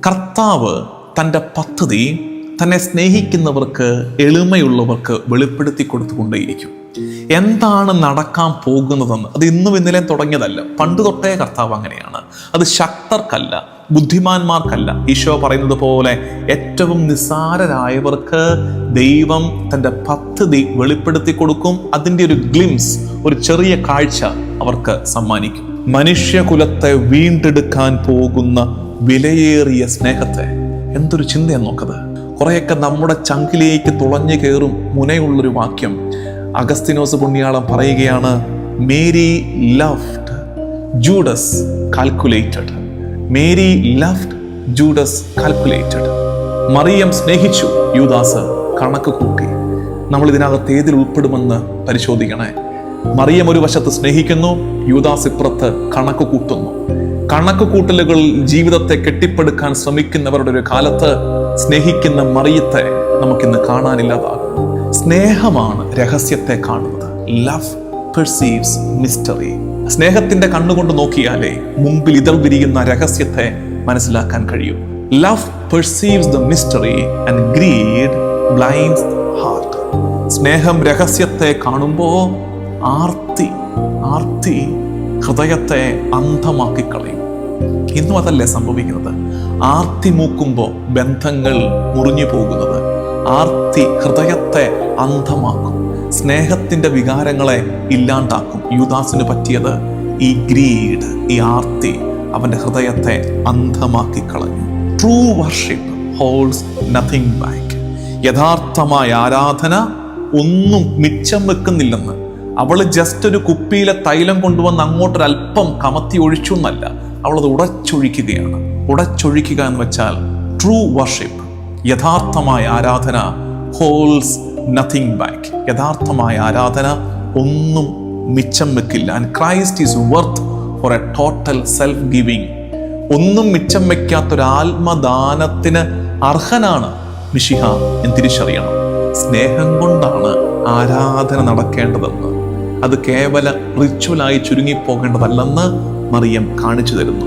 കർത്താവ് തൻ്റെ പദ്ധതി തന്നെ സ്നേഹിക്കുന്നവർക്ക്, എളിമയുള്ളവർക്ക് വെളിപ്പെടുത്തി കൊടുത്തുകൊണ്ടേയിരിക്കും. എന്താണ് നടക്കാൻ പോകുന്നതെന്ന് അത് ഇന്നും ഇന്നലെയും തുടങ്ങിയതല്ല. പണ്ട് തൊട്ടേ കർത്താവ് അങ്ങനെയാണ്. അത് ശക്തർക്കല്ല, ബുദ്ധിമാന്മാർക്കല്ല. ഈശോ പറയുന്നത് പോലെ ഏറ്റവും നിസ്സാരരായവർക്ക് ദൈവം തൻ്റെ പദ്ധതി വെളിപ്പെടുത്തി കൊടുക്കും. അതിൻ്റെ ഒരു ഗ്ലിംസ്, ഒരു ചെറിയ കാഴ്ച അവർക്ക് സമ്മാനിക്കും. മനുഷ്യകുലത്തെ വീണ്ടെടുക്കാൻ പോകുന്ന വിലയേറിയ സ്നേഹത്തെ എന്തൊരു ചിന്തയെന്ന് നോക്കത്. കുറേയൊക്കെ നമ്മുടെ ചങ്കിലേക്ക് തുളഞ്ഞു കയറും മുനയുള്ളൊരു വാക്യം അഗസ്തീനോസ് പുണ്യാളം പറയുകയാണ്, Mary loved Judas calculated. Mary loved Judas calculated. മറിയം സ്നേഹിച്ചു, യൂദാസ് കണക്ക് കൂട്ടി. നമ്മൾ ഇതിനകത്ത് ഏതിൽ ഉൾപ്പെടുമെന്ന് പരിശോധിക്കണേ. മറിയം ഒരു വശത്ത് സ്നേഹിക്കുന്നു, യൂദാസ് ഇപ്പുറത്ത് കണക്ക് കൂട്ടുന്നു. കണക്ക് കൂട്ടലുകൾ ജീവിതത്തെ കെട്ടിപ്പടുക്കാൻ ശ്രമിക്കുന്നവരുടെ ഒരു കാലത്ത് സ്നേഹിക്കുന്ന മറിയത്തെ നമുക്കിന്ന് കാണാനില്ലാതാകും. സ്നേഹമാണ് രഹസ്യത്തെ കാണുന്നത്. Love perceives mystery. സ്നേഹത്തിന്റെ കണ്ണുകൊണ്ട് നോക്കിയാലേ മുമ്പിൽ ഇതൾ വിരിയുന്ന രഹസ്യത്തെ മനസ്സിലാക്കാൻ കഴിയും. Love perceives the mystery and greed blinds the heart. സ്നേഹം രഹസ്യത്തെ കാണുമ്പോൾ ആർത്തി ഹൃദയത്തെ അന്ധമാക്കി കളയും. ഇന്നും അതല്ലേ സംഭവിക്കുന്നത്? ആർത്തി മൂക്കുമ്പോൾ ബന്ധങ്ങൾ മുറിഞ്ഞു പോകുന്നത്. ആർത്തി ഹൃദയത്തെ അന്ധമാക്കും, സ്നേഹത്തിന്റെ വികാരങ്ങളെ ഇല്ലാണ്ടാക്കും. യൂദാസിന് പറ്റിയത് ഈ ഗ്രീഡ്, ഈ ആർത്തി അവന്റെ ഹൃദയത്തെ അന്ധമാക്കി കളഞ്ഞു. True worship holds nothing back. യഥാർത്ഥമായ ആരാധന ഒന്നും മിച്ചം വെക്കുന്നില്ലെന്ന്. അവള് ജസ്റ്റ് ഒരു കുപ്പിയിലെ തൈലം കൊണ്ടുവന്ന് അങ്ങോട്ടൊരല്പം കമത്തി ഒഴിച്ചു എന്നല്ല, അവളത് ഉടച്ചൊഴിക്കുകയാണ്. ഉടച്ചൊഴിക്കുക എന്ന് വെച്ചാൽ ട്രൂ വർഷിപ്പ്, യഥാർത്ഥമായ ആരാധന ഹോൾഡ്സ് നത്തിങ് ബാക്ക്. യഥാർത്ഥമായ ആരാധന ഒന്നും മിച്ചം വെക്കില്ല. And Christ is worth for a total self giving. ഒന്നും മിച്ചം വെക്കാത്തൊരു ആത്മദാനത്തിന് അർഹനാണ് മിശിഹ എന്ന് തിരിച്ചറിയണം. സ്നേഹം കൊണ്ടാണ് ആരാധന നടക്കേണ്ടതെന്ന്, അത് കേവല റിച്വലായി ചുരുങ്ങിപ്പോകേണ്ടതല്ലെന്ന് മറിയം കാണിച്ചു തരുന്നു.